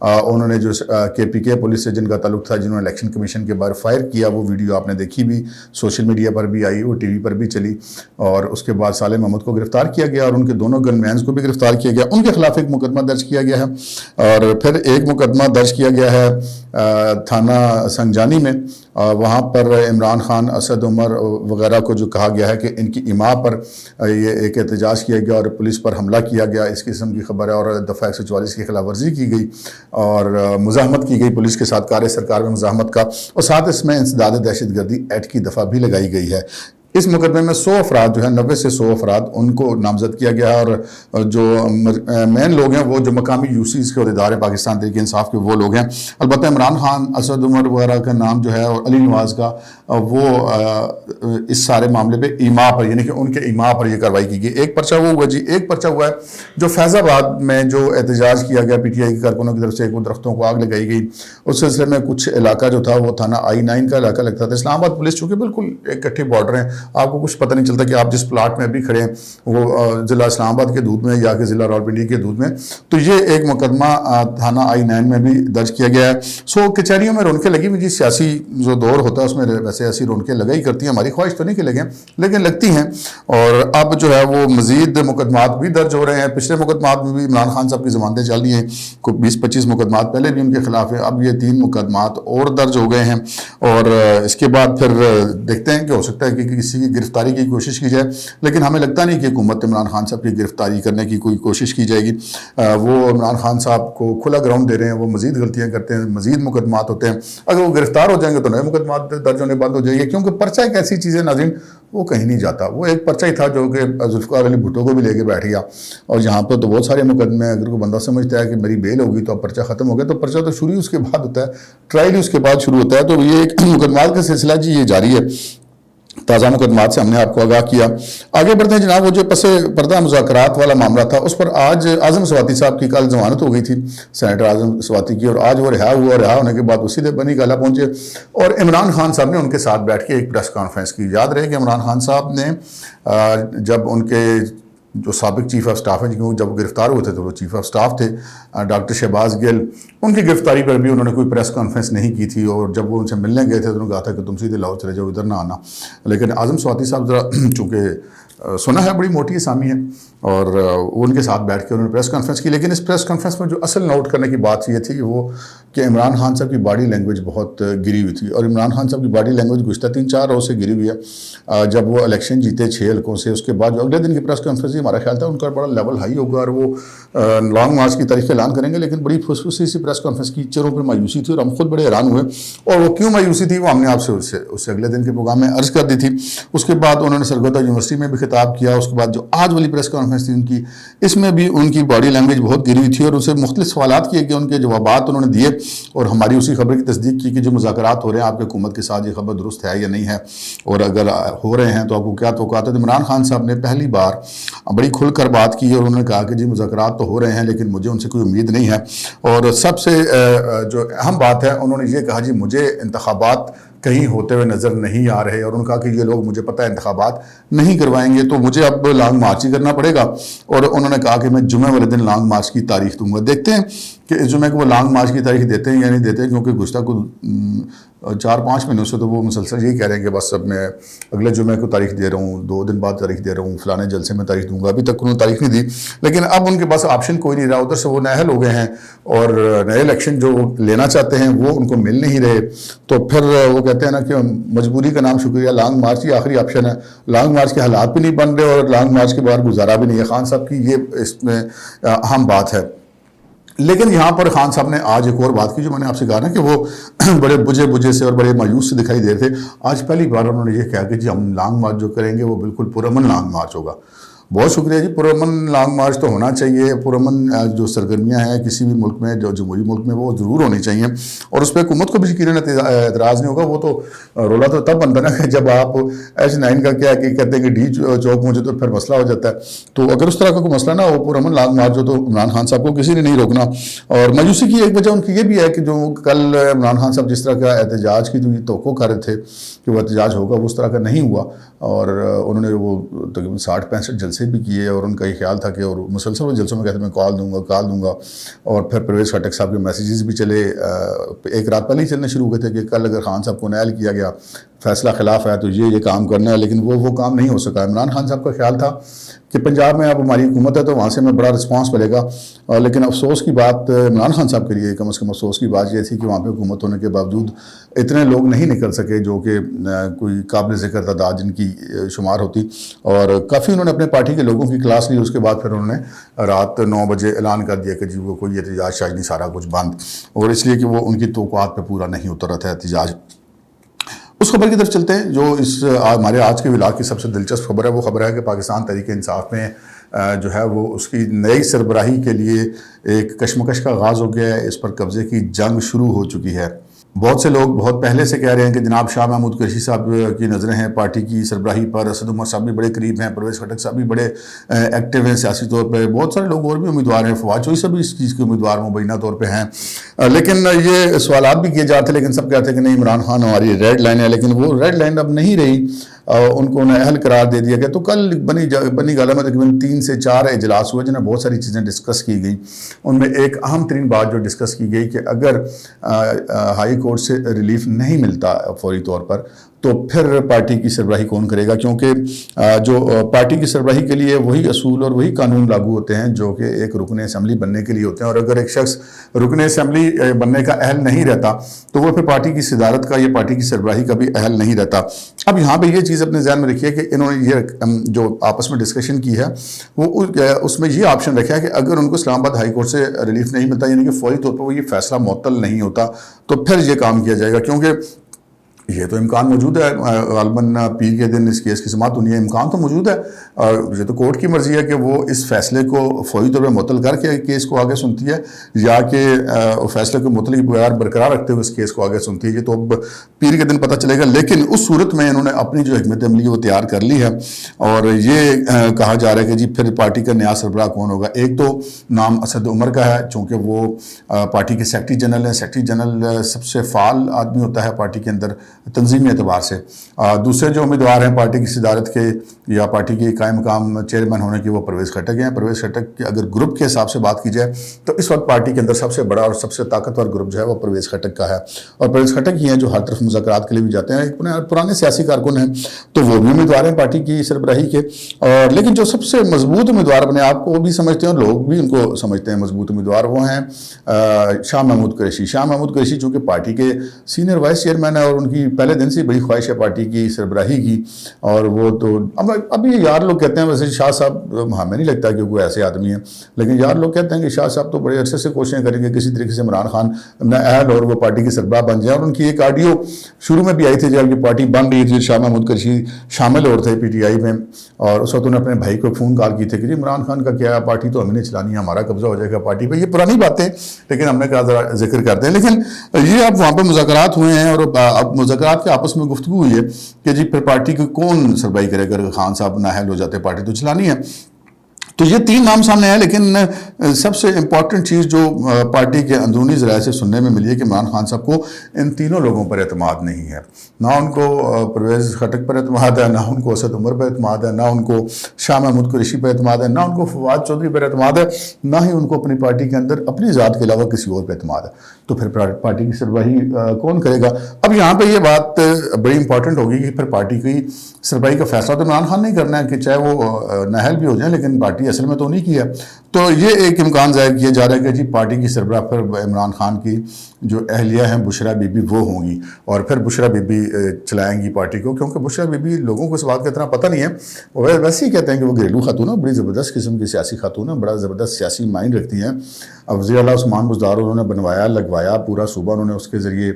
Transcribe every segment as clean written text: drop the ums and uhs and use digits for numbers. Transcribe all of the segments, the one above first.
انہوں نے جو KPK پولیس سے جن کا تعلق تھا، جنہوں نے الیکشن کمیشن کے باہر فائر کیا، وہ ویڈیو آپ نے دیکھی بھی، سوشل میڈیا پر بھی آئی اور ٹی وی پر بھی چلی، اور اس کے بعد صالح محمد کو گرفتار کیا گیا اور ان کے دونوں گن مینز کو بھی گرفتار کیا گیا، ان کے خلاف ایک مقدمہ درج کیا گیا ہے، اور پھر ایک مقدمہ درج کیا گیا ہے تھانہ سنجانی میں، وہاں پر عمران خان، اسد عمر وغیرہ کو جو کہا گیا ہے کہ ان کی اماں پر یہ ایک احتجاج کیا گیا اور پولیس پر حملہ کیا گیا، اس قسم کی خبر ہے، اور دفعہ 144 کی خلاف ورزی کی گئی اور مزاحمت کی گئی پولیس کے ساتھ، کار سرکار میں مزاحمت کا، اور ساتھ اس میں انسداد دہشت گردی ایکٹ کی دفعہ بھی لگائی گئی ہے۔ اس مقدمے میں 100 افراد جو ہیں، 90 سے 100 افراد ان کو نامزد کیا گیا ہے، اور جو مین لوگ ہیں وہ جو مقامی UCs کے عہدیدار ہیں پاکستان تحریک انصاف کے، وہ لوگ ہیں۔ البتہ عمران خان، اسد عمر وغیرہ کا نام جو ہے، اور علی نواز کا، وہ اس سارے معاملے پہ ایما پر، یعنی کہ ان کے ایما پر یہ کارروائی کی گئی۔ ایک پرچہ وہ ہوا جی، ایک پرچہ ہوا ہے جو فیض آباد میں جو احتجاج کیا گیا PTI کے کارکنوں کی طرف سے، وہ درختوں کو آگ لگائی گئی، اس سلسلے میں کچھ علاقہ جو تھا وہ تھانہ I-9 کا علاقہ لگتا تھا۔ اسلام آباد پولیس چونکہ بالکل ایک کٹھے بارڈر ہیں، آپ کو کچھ پتہ نہیں چلتا کہ آپ جس پلاٹ میں ابھی کھڑے ہیں وہ ضلع اسلام آباد کے حدود میں یا کہ ضلع راولپنڈی کے حدود میں، تو یہ ایک مقدمہ تھانہ I-9 میں بھی درج کیا گیا ہے۔ سو کچہریوں میں رونقیں لگی ہوئی جی، سیاسی جو دور ہوتا ہے اس میں ویسے ایسی رونقیں لگائی کرتی ہیں، ہماری خواہش تو نہیں کہ لگیں لیکن لگتی ہیں، اور اب جو ہے وہ مزید مقدمات بھی درج ہو رہے ہیں۔ پچھلے مقدمات میں بھی عمران خان صاحب کی ضمانتیں چل رہی ہیں، 20-25 مقدمات پہلے بھی ان کے خلاف ہیں، اب یہ 3 مقدمات اور درج ہو گئے ہیں، اور اس کے بعد پھر دیکھتے ہیں کہ ہو سکتا ہے کہ کسی کی گرفتاری کی کوشش کی جائے، لیکن ہمیں لگتا نہیں کہ حکومت عمران خان صاحب کی گرفتاری کرنے کی کوئی کوشش کی جائے گی۔ وہ عمران خان صاحب کو کھلا گراؤنڈ دے رہے ہیں، وہ مزید غلطیاں کرتے ہیں، مزید مقدمات ہوتے ہیں، اگر وہ گرفتار ہو جائیں گے تو نئے مقدمات درج ہونے بند ہو جائیں گے، کیونکہ پرچہ ایک ایسی چیز ہے ناظرین، وہ کہیں نہیں جاتا۔ وہ ایک پرچہ ہی تھا جو کہ ذوالفقار علی بھٹو کو بھی لے کے بیٹھ گیا، اور یہاں پہ تو بہت سارے مقدمے ہیں۔ اگر کوئی بندہ سمجھتا ہے کہ میری بیل ہوگی تو اب پرچہ ختم ہو گیا، تو پرچہ تو شروع ہی اس کے بعد ہوتا ہے، ٹرائل ہی اس کے بعد شروع ہوتا ہے۔ تو یہ ایک مقدمات کا سلسلہ جی یہ جاری ہے، تازہ مقدمات سے ہم نے آپ کو آگاہ کیا۔ آگے بڑھتے ہیں جناب، وہ جو پس پردہ مذاکرات والا معاملہ تھا، اس پر آج اعظم سواتی صاحب کی کل ضمانت ہو گئی تھی، سینیٹر اعظم سواتی کی، اور آج وہ رہا ہوا، رہا ہونے کے بعد اسی دن بنی گالہ پہنچے، اور عمران خان صاحب نے ان کے ساتھ بیٹھ کے ایک پریس کانفرنس کی۔ یاد رہے کہ عمران خان صاحب نے جب ان کے جو سابق چیف آف سٹاف ہیں، کیونکہ جب وہ گرفتار ہوئے تھے تو وہ چیف آف سٹاف تھے، ڈاکٹر شہباز گل، ان کی گرفتاری پر بھی انہوں نے کوئی پریس کانفرنس نہیں کی تھی، اور جب وہ ان سے ملنے گئے تھے تو انہوں نے کہا تھا کہ تم سیدھے لاہور چلے جاؤ، ادھر نہ آنا۔ لیکن اعظم سواتی صاحب ذرا چونکہ سنا ہے بڑی موٹی اسامی ہے، اور وہ ان کے ساتھ بیٹھ کے انہوں نے پریس کانفرنس کی، لیکن اس پریس کانفرنس میں جو اصل نوٹ کرنے کی بات یہ تھی وہ کہ عمران خان صاحب کی باڈی لینگویج بہت گری ہوئی تھی، اور عمران خان صاحب کی باڈی لینگویج گزشتہ 3-4 روز سے گری ہوئی ہے۔ جب وہ الیکشن جیتے 6 حلقوں سے، اس کے بعد جو اگلے دن کی پریس کانفرنس تھی، ہمارا خیال تھا ان کا بڑا لیول ہائی ہوگا اور وہ لانگ مارچ کی تاریخ اعلان کریں گے، لیکن بڑی خصوصی سی پریس کانفرنس کی، چہروں پہ مایوسی تھی، اور ہم خود بڑے حیران ہوئے، اور وہ کیوں مایوسی تھی وہ ہم نے آپ سے اس سے اگلے دن کے پروگرام میں عرض کر دی تھی۔ اس کے بعد انہوں نے سرگودا یونیورسٹی میں بھی خطاب کیا، اس کے بعد جو آج والی پریس کانفرنس تھی ان کی، اس میں بھی ان کی باڈی لینگویج بہت گری ہوئی تھی، اور اسے مختلف سوالات کیے گئے، ان کے جوابات انہوں نے دیے، اور ہماری اسی خبر کی تصدیق کی کہ جو مذاکرات ہو رہے ہیں آپ کی حکومت کے ساتھ، یہ خبر درست ہے یا نہیں ہے، اور اگر ہو رہے ہیں تو آپ کو کیا توقعات ہے۔ تو عمران خان صاحب نے پہلی بار بڑی کھل کر بات کی، اور انہوں نے کہا کہ جی مذاکرات تو ہو رہے ہیں لیکن مجھے ان سے کوئی امید نہیں ہے، اور سب سے جو اہم بات ہے، انہوں نے یہ کہا جی مجھے انتخابات کہیں ہوتے ہوئے نظر نہیں آ رہے، اور انہوں نے کہا کہ یہ لوگ مجھے پتہ ہے انتخابات نہیں کروائیں گے تو مجھے اب لانگ مارچ ہی کرنا پڑے گا، اور انہوں نے کہا کہ میں جمعہ والے دن لانگ مارچ کی تاریخ دوں گا۔ دیکھتے ہیں کہ اس جمعہ کو وہ لانگ مارچ کی تاریخ دیتے ہیں یا نہیں دیتے ہیں، کیونکہ گزشتہ کو 4-5 مہینوں سے تو وہ مسلسل یہی کہہ رہے ہیں کہ بس اب میں اگلے جمعہ کو تاریخ دے رہا ہوں، 2 دن بعد تاریخ دے رہا ہوں، فلانے جلسے میں تاریخ دوں گا، ابھی تک انہوں نے تاریخ نہیں دی، لیکن اب ان کے پاس آپشن کوئی نہیں رہا، ادھر سے وہ نااہل ہو گئے ہیں، اور نئے الیکشن جو لینا چاہتے ہیں وہ ان کو مل نہیں رہے، تو پھر وہ کہتے ہیں نا کہ مجبوری کا نام شکریہ، لانگ مارچ ہی آخری آپشن ہے، لانگ مارچ کے حالات بھی نہیں بن رہے، اور لانگ مارچ کے بعد گزارا بھی نہیں ہے۔ خان صاحب کی یہ اس میں اہم بات ہے، لیکن یہاں پر خان صاحب نے آج ایک اور بات کی جو میں نے آپ سے کہا نا کہ وہ بڑے بجے سے اور بڑے مایوس سے دکھائی دے رہے تھے۔ آج پہلی بار انہوں نے یہ کہا کہ جی ہم لانگ مارچ جو کریں گے وہ بالکل پرامن لانگ مارچ ہوگا۔ بہت شکریہ جی، پرامن لانگ مارچ تو ہونا چاہیے، پرامن جو سرگرمیاں ہیں کسی بھی ملک میں، جو جمہوری ملک میں، وہ ضرور ہونی چاہیے، اور اس پہ حکومت کو بھی یقیناً اعتراض نہیں ہوگا۔ وہ تو رولا تو تب بنتا نا کہ جب آپ H9 کا کیا کہ کہتے ہیں کہ ڈی چوک پہنچے تو پھر مسئلہ ہو جاتا ہے، تو اگر اس طرح کا کوئی مسئلہ نہ ہو، پرامن لانگ مارچ ہو، تو عمران خان صاحب کو کسی نے نہیں روکنا۔ اور مایوسی کی ایک وجہ ان کی یہ بھی ہے کہ جو کل عمران خان صاحب جس طرح کا احتجاج کی جو توقع کر رہے تھے کہ وہ احتجاج ہوگا، وہ اس طرح کا نہیں ہوا، اور انہوں نے وہ تقریباً 60-65 جلسے جلسے بھی کیے اور ان کا یہ خیال تھا کہ اور مسلسل وہ جلسوں میں کہتے میں کال دوں گا اور پھر پرویز خٹک صاحب کے میسیجز بھی چلے، ایک رات پہلے ہی چلنے شروع ہوئے تھے کہ کل اگر خان صاحب کو نائل کیا گیا، فیصلہ خلاف ہے تو یہ کام کرنا ہے، لیکن وہ کام نہیں ہو سکا۔ عمران خان صاحب کا خیال تھا کہ پنجاب میں اب ہماری حکومت ہے تو وہاں سے ہمیں بڑا رسپانس ملے گا، لیکن افسوس کی بات عمران خان صاحب کے لیے کم از کم افسوس کی بات یہ تھی کہ وہاں پہ حکومت ہونے کے باوجود اتنے لوگ نہیں نکل سکے جو کہ کوئی قابل ذکر تعداد جن کی شمار ہوتی، اور کافی انہوں نے اپنے پارٹی کے لوگوں کی کلاس لی۔ اس کے بعد پھر انہوں نے رات 9 بجے اعلان کر دیا کہ جی وہ کوئی احتجاج شاید نہیں، سارا کچھ بند، اور اس لیے کہ وہ ان کی توقعات پہ پورا نہیں اتر رہا تھا احتجاج۔ اس خبر کی طرف چلتے ہیں جو ہمارے آج کے ولاگ کی سب سے دلچسپ خبر ہے۔ وہ خبر ہے کہ پاکستان تحریک انصاف میں جو ہے وہ اس کی نئی سربراہی کے لیے ایک کشمکش کا آغاز ہو گیا ہے، اس پر قبضے کی جنگ شروع ہو چکی ہے۔ بہت سے لوگ بہت پہلے سے کہہ رہے ہیں کہ جناب شاہ محمود قریشی صاحب کی نظریں ہیں پارٹی کی سربراہی پر، اسد عمر صاحب بھی بڑے قریب ہیں، پرویز خٹک صاحب بھی بڑے ایکٹیو ہیں سیاسی طور پہ، بہت سارے لوگ اور بھی امیدوار ہیں، فواد چوہدری صاحب بھی اس چیز کے امیدوار مبینہ طور پہ ہیں، لیکن یہ سوالات بھی کیے جاتے ہیں، لیکن سب کہتے ہیں کہ نہیں عمران خان ہماری ریڈ لائن ہے، لیکن وہ ریڈ لائن اب نہیں رہی، ان کو اہل قرار دے دیا گیا۔ تو کل بنی گالہ میں تقریباً 3 سے 4 اجلاس ہوئے جنہیں بہت ساری چیزیں ڈسکس کی گئیں۔ ان میں ایک اہم ترین بات جو ڈسکس کی گئی کہ اگر ہائی کورٹ سے ریلیف نہیں ملتا فوری طور پر تو پھر پارٹی کی سربراہی کون کرے گا، کیونکہ جو پارٹی کی سربراہی کے لیے وہی اصول اور وہی قانون لاگو ہوتے ہیں جو کہ ایک رکن اسمبلی بننے کے لیے ہوتے ہیں، اور اگر ایک شخص رکن اسمبلی بننے کا اہل نہیں رہتا تو وہ پھر پارٹی کی صدارت کا یا پارٹی کی سربراہی کا بھی اہل نہیں رہتا۔ اب یہاں پہ یہ چیز اپنے ذہن میں رکھیے کہ انہوں نے یہ جو آپس میں ڈسکشن کی ہے وہ اس میں یہ آپشن رکھا ہے کہ اگر ان کو اسلام آباد ہائی کورٹ سے ریلیف نہیں ملتا، یعنی کہ فوری طور پر وہ یہ فیصلہ معطل نہیں ہوتا، تو پھر یہ کام کیا جائے گا، کیونکہ یہ تو امکان موجود ہے غالباً پیر کے دن اس کیس کی سماعت ہونی ہے، امکان تو موجود ہے، اور یہ تو کورٹ کی مرضی ہے کہ وہ اس فیصلے کو فوری طور پر معطل کر کے کیس کو آگے سنتی ہے یا کہ فیصلے کو معطل بغیر برقرار رکھتے ہوئے اس کیس کو آگے سنتی ہے، یہ تو اب پیر کے دن پتہ چلے گا۔ لیکن اس صورت میں انہوں نے اپنی جو حکمت عملی وہ تیار کر لی ہے، اور یہ کہا جا رہا ہے کہ جی پھر پارٹی کا نیا سربراہ کون ہوگا۔ ایک تو نام اسد عمر کا ہے، چونکہ وہ پارٹی کے سیکرٹری جنرل ہیں، سیکرٹری جنرل سب سے فعال آدمی ہوتا ہے پارٹی کے اندر تنظیمی اعتبار سے۔ دوسرے جو امیدوار ہیں پارٹی کی صدارت کے یا پارٹی کے قائم مقام چیئرمین ہونے کے وہ پرویز خٹک ہیں۔ پرویز خٹک کے اگر گروپ کے حساب سے بات کی جائے تو اس وقت پارٹی کے اندر سب سے بڑا اور سب سے طاقتور گروپ جو ہے وہ پرویز خٹک کا ہے، اور پرویز خٹک ہی ہیں جو ہر طرف مذاکرات کے لیے بھی جاتے ہیں، ایک پرانے سیاسی کارکن ہیں، تو وہ بھی امیدوار ہیں پارٹی کی سربراہی کے۔ اور لیکن جو سب سے مضبوط امیدوار اپنے آپ کو وہ بھی سمجھتے ہیں اور لوگ بھی ان کو سمجھتے ہیں مضبوط امیدوار، وہ ہیں شاہ محمود قریشی۔ شاہ محمود قریشی چونکہ پارٹی کے سینئر وائس چیئرمین ہیں اور ان کی پہلے دن سے بڑی خواہش ہے پارٹی کی سربراہی کی، اور وہ تو اب یہ یار لوگ کہتے ہیں، ویسے شاہ صاحب ہمیں نہیں لگتا کہ کوئی ایسے آدمی ہیں، لیکن یار لوگ کہتے ہیں کہ شاہ صاحب تو بڑے عرصے سے کوششیں کریں گے کسی طریقے سے عمران خان اہل اور وہ پارٹی کی سربراہ بن جائیں، اور ان کی ایک آڈیو شروع میں بھی آئی تھی جب یہ پارٹی بن رہی تھی، شاہ محمود قریشی شامل ہو رہے تھے پی ٹی آئی میں، اور اس وقت انہوں نے اپنے بھائی کو فون کال کی تھی کہ جی عمران خان کا کیا ہے، پارٹی تو ہمیں نہیں چلانی ہے، ہمارا قبضہ ہو جائے گا پارٹی پہ۔ یہ پرانی باتیں لیکن ہم نے کہا ذرا ذکر کرتے ہیں، لیکن یہ اب وہاں پہ مذاکرات ہوئے ہیں، اور اب مذاکرات کے آپس میں گفتگو ہوئی ہے کہ جی پھر پارٹی کو کون سربراہی کرے گا، خان صاحب نااہل ہو جاتے پارٹی تو چلانی ہے۔ تو یہ 3 نام سامنے آئے، لیکن سب سے امپورٹنٹ چیز جو پارٹی کے اندرونی ذرائع سے سننے میں ملی ہے کہ عمران خان صاحب کو ان تینوں لوگوں پر اعتماد نہیں ہے، نہ ان کو پرویز خٹک پر اعتماد ہے، نہ ان کو اسد عمر پر اعتماد ہے، نہ ان کو شاہ محمود قریشی پر اعتماد ہے، نہ ان کو فواد چودھری پر اعتماد ہے، نہ ہی ان کو اپنی پارٹی کے اندر اپنی ذات کے علاوہ کسی اور پر اعتماد ہے۔ تو پھر پارٹی کی سربراہی کون کرے گا؟ اب یہاں پہ یہ بات بڑی امپورٹنٹ ہوگی کہ پھر پارٹی کی سربراہی کا فیصلہ تو عمران خان نہیں کرنا ہے کہ چاہے وہ نااہل بھی ہو جائیں، لیکن پارٹی اصل میں تو نہیں کیا۔ تو یہ ایک امکان ظاہر کیا جا رہا ہے کہ جی پارٹی کی سربراہ پر عمران خان کی جو اہلیہ ہیں بشرا بی بی وہ ہوں گی، اور پھر بشرا بی بی چلائیں گی پارٹی کو، کیونکہ بشرا بی بی لوگوں کو اس بات کا اتنا پتہ نہیں ہے، وہ ویسے ہی کہتے ہیں کہ وہ گھریلو خاتون ہے، بڑی زبردست قسم کی سیاسی خاتون ہے، بڑا زبردست سیاسی مائنڈ رکھتی ہیں۔ وزیر اعلیٰ عثمان بزدار انہوں نے بنوایا لگوایا، پورا صوبہ انہوں نے اس کے ذریعے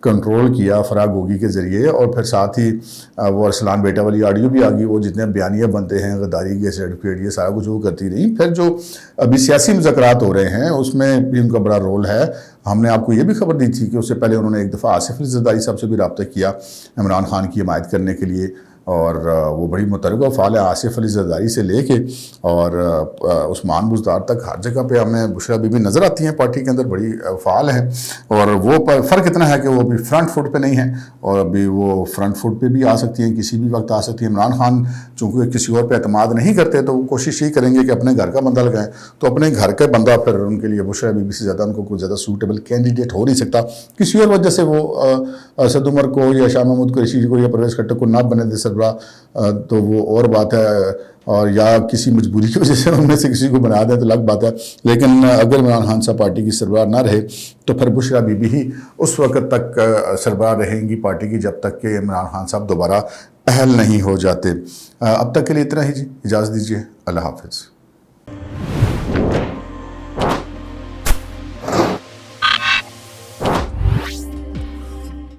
کنٹرول کیا فراغ گوگی کے ذریعے، اور پھر ساتھ ہی وہ ارسلان بیٹا والی آڈیو بھی آ گئی، وہ جتنے بیانیے بنتے ہیں غداری کے سرٹیفکیٹ یہ سارا کچھ وہ کرتی رہی۔ پھر جو ابھی سیاسی مذاکرات ہو رہے ہیں اس میں بھی ان کا بڑا رول ہے۔ ہم نے آپ کو یہ بھی خبر دی تھی کہ اس سے پہلے انہوں نے ایک دفعہ آصف علی زرداری صاحب سے بھی رابطہ کیا عمران خان کی حمایت کرنے کے لیے، اور وہ بڑی مترقہ فعال ہے، آصف علی زرداری سے لے کے اور عثمان بزدار تک ہر جگہ پہ ہمیں بشریٰ بی بی نظر آتی ہیں، پارٹی کے اندر بڑی فعال ہیں، اور وہ فرق اتنا ہے کہ وہ ابھی فرنٹ فٹ پہ نہیں ہیں، اور ابھی وہ فرنٹ فٹ پہ بھی آ سکتی ہیں، کسی بھی وقت آ سکتی ہیں۔ عمران خان چونکہ کسی اور پہ اعتماد نہیں کرتے تو وہ کوشش یہی کریں گے کہ اپنے گھر کا بندہ لگائیں، تو اپنے گھر کا بندہ پھر ان کے لیے بشریٰ بی بی سے زیادہ ان کو کوئی زیادہ سوٹیبل کینڈیڈیٹ ہو نہیں سکتا، کسی اور وجہ سے وہ اسد عمر کو یا شاہ محمود قریشی کو یا پرویز خٹک کو نہ بنے دے سربراہ تو وہ اور بات ہے، اور یا کسی مجبوری کی وجہ سے ان میں سے کسی کو بنا دیں تو الگ بات ہے، لیکن اگر عمران خان صاحب پارٹی کی سربراہ نہ رہے تو پھر بشریٰ بی بی ہی اس وقت تک سربراہ رہیں گی پارٹی کی جب تک کہ عمران خان صاحب دوبارہ اہل نہیں ہو جاتے۔ اب تک کے لیے اتنا ہی جی، اجازت دیجیے، اللہ حافظ۔